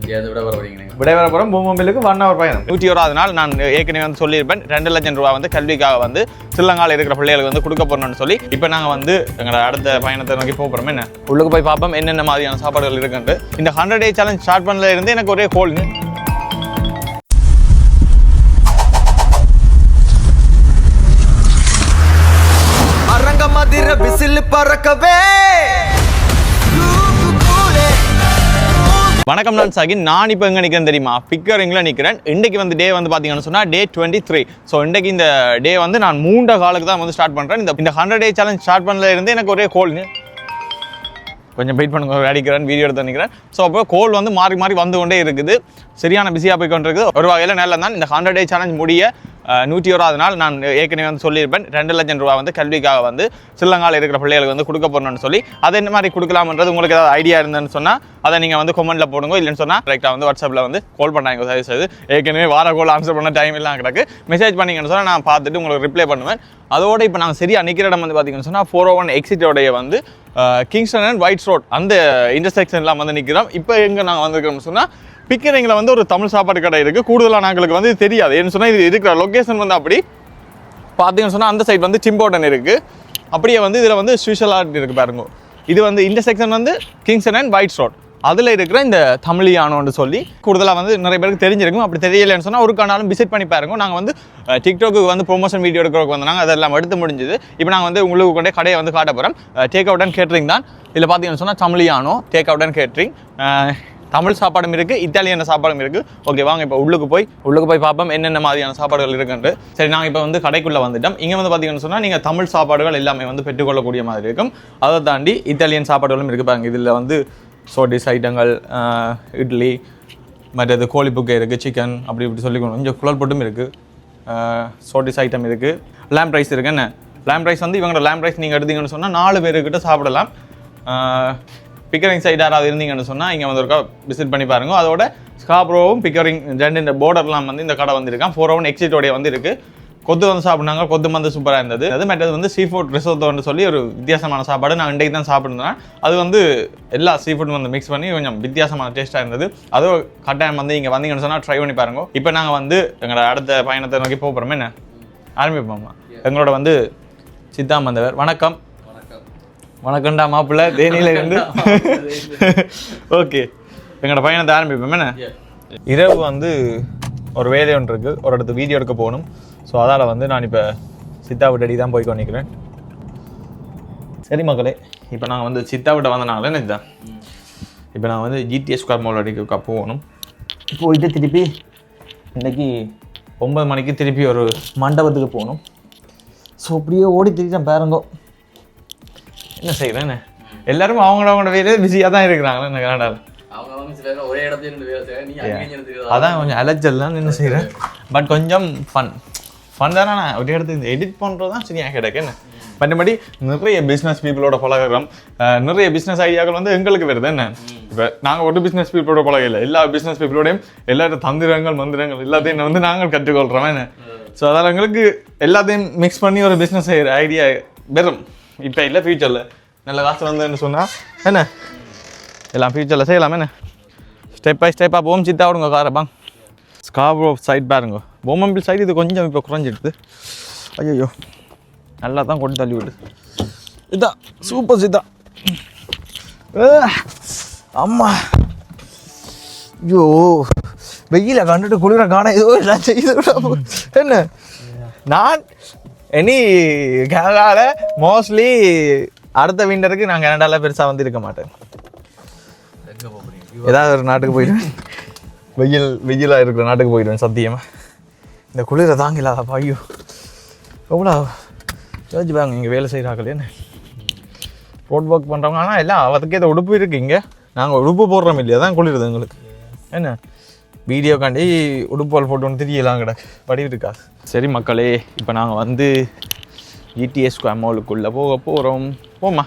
விடைபெற போகிறோம். பூமொபைலுக்கு 1 hour பயணம். 101வது நாள். நான் ஏற்கனவே வந்து சொல்லியிருப்பேன் 2 லட்சம் ரூபா வந்து கல்விக்காக வந்து ஸ்ரீலங்காவில் இருக்கிற பிள்ளைகளுக்கு வந்து கொடுக்க போறோம்னு சொல்லி. இப்போ நாங்கள் வந்து எங்களோட அடுத்த பயணத்தை நோக்கி போகிறோம். என்ன உள்ளுக்கு போய் பார்ப்போம் என்னென்ன மாதிரியான சாப்பாடுகள் இருக்குன்ட்டு. இந்த 100 day சேலஞ்ச் ஸ்டார்ட் பண்ணல இருந்து எனக்கு ஒரே கோல். அரங்கமதிர விசில் பறக்கவே. வணக்கம், நான் சாகின். நான் இப்போ எங்கே நிற்கிறேன் தெரியுமா? பிக்கரிங்கில் நிற்கிறேன். இன்றைக்கு வந்து டே வந்து பார்த்தீங்கன்னு சொன்னால் டே 23. ஸோ இன்றைக்கு இந்த டே வந்து நான் 3 காலுக்கு தான் வந்து ஸ்டார்ட் பண்ணுறேன். இந்த 100 day சேலஞ்ச் ஸ்டார்ட் பண்ணல இருந்து எனக்கு ஒரே கோல். கொஞ்சம் வெயிட் பண்ணுங்க, அடிக்கிறேன், வீடியோ எடுத்து நிற்கிறேன். ஸோ அப்போ கோல் வந்து மாறி மாறி வந்து கொண்டே இருக்குது. சரியான பிஸியாக போய் கொண்டு இருக்குது. ஒரு வகையில் நல்லா தான் இந்த 100 day சேலஞ்ச் முடிய 101வது நாள். நான் ஏற்கனவே வந்து சொல்லியிருப்பேன் 2 லட்சம் ரூபா வந்து கல்விக்காக வந்து ஸ்ரீலங்காவில் இருக்கிற பிள்ளைகளுக்கு வந்து கொடுக்க போறோம்னு சொல்லி. அதை என்ன மாதிரி கொடுக்கலாம்ன்றது உங்களுக்கு ஏதாவது ஐடியா இருந்ததுன்னு சொன்னால் அதை நீங்கள் வந்து கமெண்ட்டில் போடுங்க. இல்லைன்னு சொன்னால் கரெக்டாக வந்து வாட்ஸ்அப்பில் வந்து கால் பண்ணாங்க. சரி சரி, ஏற்கனவே வார கோல் ஆன்சர் பண்ண டைம் எல்லாம் கிடக்கு. மெசேஜ் பண்ணிங்கன்னு சொன்னால் நான் பார்த்துட்டு உங்களுக்கு ரிப்ளை பண்ணுவேன். அதோடு இப்போ நாங்கள் சரியாக நிற்கிற இடம் வந்து பார்த்தீங்கன்னு சொன்னால் 401 எக்ஸிட்டோடைய வந்து கிங்ஸ்டன் அண்ட் ஒயிட் ரோட் அந்த இன்டர்செக்ஷன்லாம் வந்து நிற்கிறோம். இப்போ எங்கே நாங்கள் வந்துருக்கிறோம்னு சொன்னால் பிக்கரிங்கில் வந்து ஒரு தமிழ் சாப்பாடு கடை இருக்குது. கூடுதலாக நாங்களுக்கு வந்து தெரியாது. ஏன்னு சொன்னால் இது இருக்கிற லொக்கேஷன் வந்து அப்படி பார்த்தீங்கன்னு சொன்னால் அந்த சைட் வந்து டிம்போர்டன் இருக்குது. அப்படியே வந்து இதில் வந்து ஸ்பெஷலாக இருக்குது பாருங்க. இது வந்து இன்டர்செக்ஷன் வந்து கிங்ஸ்டன் அண்ட் ஒயிட் ரோட் அதில் இருக்கிற இந்த தமிழியானோன்னு சொல்லி கூடுதலாக வந்து நிறைய பேருக்கு தெரிஞ்சிருக்கும். அப்படி தெரியலைன்னு சொன்னால் ஒரு காணாலும் விசிட் பண்ணி பாருங்க. நாங்கள் வந்து டிக்டாக்கு வந்து ப்ரொமோஷன் வீடியோ எடுக்கிறதுக்கு வந்தாங்க. அதெல்லாம் எடுத்து முடிஞ்சுது. இப்போ நாங்கள் வந்து உங்களுக்கு கொண்டே கடையை வந்து காட்ட போகிறோம். டேக் அவுட் அண்ட் கேட்ரிங் தான். இதில் பார்த்தீங்கன்னு சொன்னால் தமிழியானோ take out and catering. Tamil சாப்பாடும் இருக்குது, இத்தாலியான சாப்பாடும் இருக்குது. ஓகே, வாங்க இப்போ உள்ளுக்கு போய் பார்ப்போம் என்னென்ன மாதிரியான சாப்பாடுகள் இருக்குன்ட்டு. சரி, நாங்கள் இப்போ வந்து கடைக்குள்ளே வந்துட்டோம். இங்கே வந்து பார்த்தீங்கன்னு சொன்னால் நீங்கள் தமிழ் சாப்பாடுகள் எல்லாமே வந்து பெற்றுக்கொள்ளக்கூடிய மாதிரி இருக்கும். அதை தாண்டி இத்தாலியன் சாப்பாடுகளும் இருக்குது பாருங்க. இதில் வந்து சோடிஸ் ஐட்டங்கள், இட்லி, மற்றது கோழி புக்கை இருக்குது, சிக்கன் அப்படி இப்படி சொல்லிக்கணும். கொஞ்சம் குழல் போட்டும் இருக்குது. சோடிஸ் ஐட்டம் இருக்குது. லேம்ப் ரைஸ் இருக்குது. என்ன லேம்ப் ரைஸ் வந்து இவங்களோட லேம்ப் ரைஸ் நீங்கள் எடுத்தீங்கன்னு சொன்னால் 4 பேருக்கிட்ட சாப்பிடலாம். பிக்கரிங் சைடு யாராவது இருந்தீங்கன்னு சொன்னால் இங்கே வந்து ஒருக்கா விசிட் பண்ணி பாருங்க. அதோட ஸ்காப்ரோவும் பிக்கரிங் 2 இந்த போர்டர்லாம் வந்து இந்த கடை வந்துருக்கான். 401 எக்ஸிட்டோடைய வந்து இருக்குது. கொத்து வந்து சாப்பிட்னாங்க. கொத்து வந்து சூப்பராக இருந்தது. அது மற்றது வந்து சீ ஃபுட் ரிசோர்ட்டோன்னு சொல்லி ஒரு வித்தியாசமான சாப்பாடு. நான் இன்றைக்கு தான் சாப்பிட்ருந்தேன். அது வந்து எல்லா சீ ஃபுட்டும் வந்து மிக்ஸ் பண்ணி கொஞ்சம் வித்தியாசமான டேஸ்ட்டாக இருந்தது. அதுவும் கட்டாயம் வந்து இங்கே வந்தீங்கன்னு சொன்னால் ட்ரை பண்ணி பாருங்க. இப்போ நாங்கள் வந்து எங்களோட அடுத்த பயணத்தை நோக்கி போகிறோமே. என்ன ஆரம்பிப்போம்மா. எங்களோட வந்து சித்தாம் வந்தவர். வணக்கம். வணக்கம்டா மாப்பிள்ளை, தேனியில இருந்து. ஓகே, எங்களோட பயணத்தை ஆரம்பிப்போம். என்ன இரவு வந்து ஒரு வேலை ஒன்று இருக்குது, ஒரு இடத்து வீடியோ எடுக்க போகணும். ஸோ அதால் வந்து நான் இப்போ சித்தாவிட்ட அடி தான் போய் கொண்டிருக்கிறேன். சரி மக்களே, இப்போ நாங்கள் வந்து சித்தாவிட்ட வந்தனால என்ன தான் இப்போ நான் வந்து ஜிடிஎஸ் ஸ்கொயர் மால் அடிக்க போகணும். போயிட்டு திருப்பி இன்றைக்கி 9 மணிக்கு திருப்பி ஒரு மண்டபத்துக்கு போகணும். ஸோ அப்படியே ஓடி திரிட்டேன் பாருங்கோ. என்ன செய்கிறேன், எல்லாரும் அவங்களோட வேலையே பிஸியாக தான் இருக்கிறாங்களே இந்த கனடாவில். அதான் கொஞ்சம் அலைச்சல்லாம் என்ன செய்கிறேன். பட் கொஞ்சம் ஃபன் தானே. நான் ஒரு இடத்துக்கு எடிட் பண்ணுறது தான் சரியாக கிடைக்கு. என்ன மற்றபடி நிறைய பிஸ்னஸ் பீப்புளோட பழகிறோம். நிறைய பிஸ்னஸ் ஐடியாக்கள் வந்து எங்களுக்கு வருது. என்ன இப்போ நாங்கள் ஒரு பிஸ்னஸ் பீப்புளோட பழகல, எல்லா பிஸ்னஸ் பீப்புளோடையும் எல்லாரோட தந்திரங்கள் மந்திரங்கள் எல்லாத்தையும் வந்து நாங்கள் கற்றுக்கொள்கிறோம். என்ன ஸோ அதனால் எங்களுக்கு எல்லாத்தையும் மிக்ஸ் பண்ணி ஒரு பிஸ்னஸ் செய்கிற ஐடியா வெறும் இப்போ இல்லை, ஃபியூச்சரில் நல்ல காசு வந்ததுன்னு சொன்னால் என்ன எல்லாம் ஃபியூச்சரில் செய்யலாம். என்ன ஸ்டெப் பை ஸ்டெப்பாக போகும். சித்தா விடுங்க காரை பாங்க. ஸ்காப்ரோ சைட் பாருங்க. பொம்மம்பிள் சைடு இது கொஞ்சம் இப்போ குறைஞ்சிடுது. ஐயோ நல்லா தான் கொண்டு தள்ளி விடுது. இதுதான் சூப்பர் சித்தா. அம்மா ஐயோ வெயில கண்டுட்டு குளிர காண ஏதோ எல்லாம் செய்து. என்ன நான் இனி கனடாவில் மோஸ்ட்லி அடுத்த விண்டருக்கு நான் கனடாவில் பெருசாக வந்து இருக்க மாட்டேன். ஏதாவது ஒரு நாட்டுக்கு போயிடுவேன். வெயிலாக இருக்கிற நாட்டுக்கு போயிடுவேன் சத்தியமாக. இந்த குளிரை தாங்க இல்லாதப்பா. ஐயோ எவ்வளோ யோசிச்சு பாருங்க. இங்கே வேலை செய்கிறாங்களே என்ன ரோட் ஒர்க் பண்ணுறவங்க. ஆனால் எல்லாம் அதுக்கே இந்த உடுப்பு இருக்குது. இங்கே நாங்கள் உடுப்பு போடுறோம் இல்லையா, தான் குளிருது எங்களுக்கு. என்ன வீடியோக்காண்டி உடுப்பால் போட்டு ஒன்று தெரியலாம் கிடக்கு படிக்கிட்டு இருக்காது. சரி மக்களே, இப்போ நாங்கள் வந்து ஜிடிஎஸ் ஸ்கொயர் மாலுக்குள்ளே போகிறோம். போமா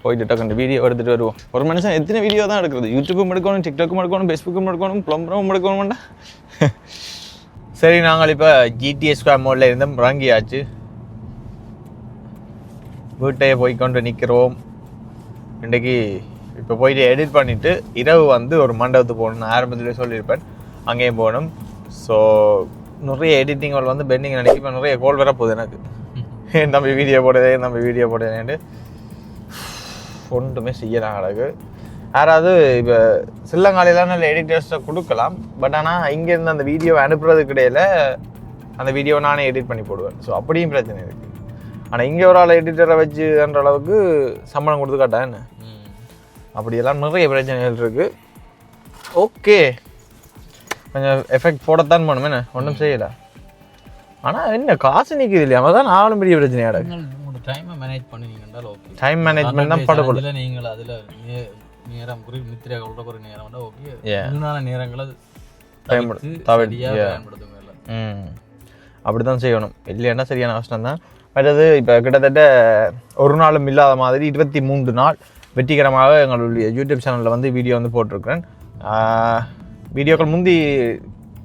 போயிட்டு டக்குன்னு வீடியோ எடுத்துகிட்டு வருவோம். ஒரு மனுஷன் எத்தனை வீடியோ தான் எடுக்கிறது? யூடியூப்பும் எடுக்கணும், டிக்டாக்கும் எடுக்கணும், ஃபேஸ்புக்கும் எடுக்கணும், ப்ளம்பரும் எடுக்கணும்டா. சரி, நாங்கள் இப்போ ஜிடிஎஸ் ஸ்கொயர் மாலில் இருந்து இறங்கியாச்சு. வீட்டையே போய்கொண்டு நிற்கிறோம். இன்றைக்கி இப்போ போயிட்டு எடிட் பண்ணிவிட்டு இரவு வந்து ஒரு மண்டபத்துக்கு போகணும். நான் ஆரம்பத்திலே சொல்லியிருப்பேன், அங்கேயும் போகணும். ஸோ நிறைய எடிட்டிங் வந்து பெண்டிங் நினைக்கி இப்போ நிறைய கோல் வர போகுது எனக்கு. நம்ம வீடியோ போடுறேன்ட்டு ஒன்றுமே செய்யலாம் அழகு. யாராவது இப்போ சில்லங்காலையில் நல்ல எடிட்டர்ஸை கொடுக்கலாம். பட் ஆனால் இங்கேருந்து அந்த வீடியோவை அனுப்புறதுக்கு இடையில அந்த வீடியோவை நானே எடிட் பண்ணி போடுவேன். ஸோ அப்படியும் பிரச்சனை இருக்குது. ஆனால் இங்கே ஒரு ஆள் எடிட்டரை வச்சுன்ற அளவுக்கு சம்பளம் கொடுத்து காட்டேன் என்ன, அப்படியெல்லாம் நிறைய பிரச்சனைகள் இருக்குது. ஓகே, கொஞ்சம் எஃபெக்ட் போடத்தான் பண்ணும் என்ன, ஒன்றும் செய்யலை. ஆனால் என்ன காசு நிற்குது இல்லையா, அதான் நாலும் பெரிய பிரச்சனையாட. டைமை மேனேஜ் பண்ணினீங்கன்றால் ஓகே. டைம் மேனேஜ்மெண்ட் தான் படக்கூடாது. நீங்கள் அதில் நேரம் நித்திரை கொள்ற ஒரு நேரம் வந்து ஓகே, முன்னான நேரங்களை பயன்படுத்துங்க. அப்படி தான் செய்யணும், இல்லைன்னா சரியான கஷ்டம் தான். மற்றது இப்போ கிட்டத்தட்ட ஒரு நாளும் இல்லாத மாதிரி 23 நாள் வெற்றிகரமாக எங்களுடைய யூடியூப் சேனலில் வந்து வீடியோ வந்து போட்டிருக்கிறேன். வீடியோக்கள் முந்தி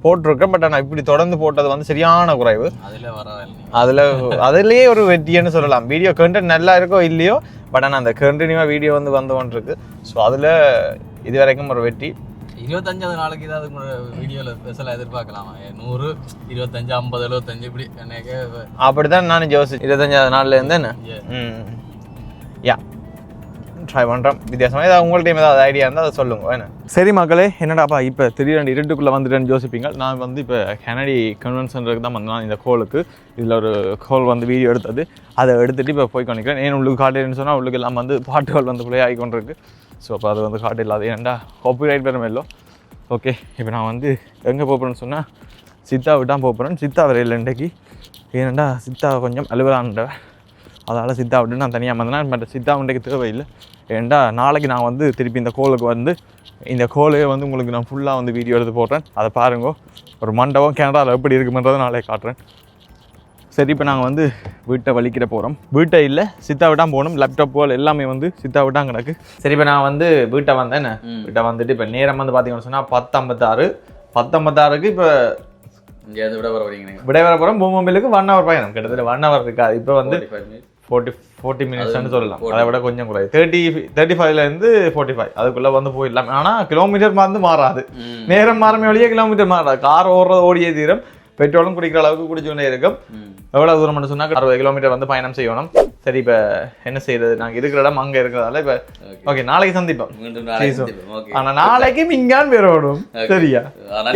போட்டிருக்கேன், பட் ஆனால் இப்படி தொடர்ந்து போட்டது வந்து சரியான குறைவு. அதுலேயே ஒரு வெற்றின்னு சொல்லலாம். வீடியோ கண்டென்ட் நல்லா இருக்கோ இல்லையோ, பட் ஆனால் அந்த கண்டினியூவாக வீடியோ வந்து வந்துருக்கு. ஸோ அதில் இது வரைக்கும் ஒரு வெற்றி. 25வது நாளைக்கு ஏதாவது வீடியோவில் ஸ்பெஷலாக எதிர்பார்க்கலாமா? 100, 25, 50, 75 இப்படி எனக்கு அப்படி தான் நான் யோசிச்சு 25வது நாள்லேருந்து என்ன யா ட்ரை பண்ணுறோம் வித்தியாசமாக. ஏதாவது உங்கள்கிட்ட ஏதாவது ஐடியா இருந்தால் அதை சொல்லுங்க என்ன. சரி மக்களே, என்னடாப்பா இப்போ திடீரெண்டு இருட்டுக்குள்ளே வந்துட்டேன்னு யோசிப்பீங்க. நான் வந்து இப்போ கெனடி கன்வென்ஷனுக்கு தான் வந்தேன் இந்த கோலுக்கு. இதில் ஒரு கோல் வந்து வீடியோ எடுத்தது, அதை எடுத்துகிட்டு இப்போ போய் கொண்டிருக்கிறேன். ஏன் உள்ளுக்கு காட்டுன்னு சொன்னால் உள்ளுக்கு எல்லாம் வந்து பாட்டுகள் வந்து பிள்ளை ஆகிக்கொண்டிருக்கு. ஸோ அப்போ அது வந்து காட்டு இல்லாது, ஏன்டா காப்பிரைட் பெருமை இல்லை. ஓகே, இப்போ நான் வந்து எங்கே போகிறேன்னு சொன்னால் சித்தா விட்டால் போகிறேன். சித்தா வரையில் இன்றைக்கு ஏனண்டா சித்தா கொஞ்சம் அலுவலான்ற, அதனால் சித்தா விட்டு நான் தனியாக வந்தேன். பட் சித்தா இன்றைக்கு தேவையில்லை. ஏன்டா நாளைக்கு நான் வந்து திருப்பி இந்த கோலுக்கு வந்து இந்த கோலையை வந்து உங்களுக்கு நான் ஃபுல்லாக வந்து வீடியோ எடுத்து போடுறேன். அதை பாருங்க, ஒரு மண்டபம் கனடாவில் எப்படி இருக்குமென்றதை நாளைக்கு காட்டுறேன். சரி, இப்போ நாங்கள் வந்து வீட்டை வலிக்கிற போகிறோம். வீட்டை இல்லை, சித்தா விட்டால் போகணும். லேப்டாப் போல் எல்லாமே வந்து சித்தா விட்டால் கிடக்கு. சரி, இப்போ நான் வந்து வீட்டை வந்தேன். வீட்டை வந்துட்டு இப்போ நேரம் வந்து பார்த்தீங்கன்னு சொன்னால் 10:56 இப்போ இங்கே விட வர போகிறோம். பூமொபைலுக்கு 1 hour பயணம், கிட்டத்தட்ட 1 hour இருக்காது. இப்போ வந்து 40 மினிட்ஸ்ன்னு சொல்லலாம். அதை விட கொஞ்சம் குறையாது, 35லேருந்து 45 அதுக்குள்ளே வந்து போயிடலாம். ஆனால் கிலோமீட்டர் வந்து மாறாது, நேரம் மாறமே வழியே கிலோமீட்டர் மாறாது. கார் ஓடியே தீரம், பெட்ரோலும் குடிக்கிற அளவுக்கு குடிச்சுட்டே இருக்கும். எவ்வளோ தூரம் மட்டும் சொன்னால் 60 கிலோமீட்டர் வந்து பயணம் செய்யணும். சரி, இப்போ என்ன செய்யறது, நாங்கள் இருக்கிற இடம் அங்கே இருக்கிறதால இப்போ ஓகே நாளைக்கு சந்திப்போம். ஆனால் நாளைக்கு இங்கான் பேர் ஓடும். சரியா?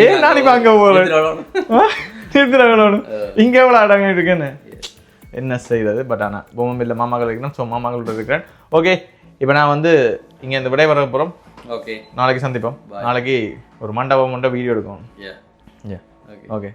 ஏன் நான் இப்போ அங்கே போகிறேன் இங்கே எவ்வளோ அடங்க இருக்குன்னு என்ன செய்யறது. பட் ஆனால் பொம்மையில் மாமாக்கள் இருக்கணும். ஸோ மாமாக்கள் இருக்கிறேன். ஓகே, இப்போ நான் வந்து இங்கே இந்த விடை வர போகிறோம். ஓகே, நாளைக்கு சந்திப்போம். நாளைக்கு ஒரு மண்டபம் வீடியோ எடுக்கும். ஓகே.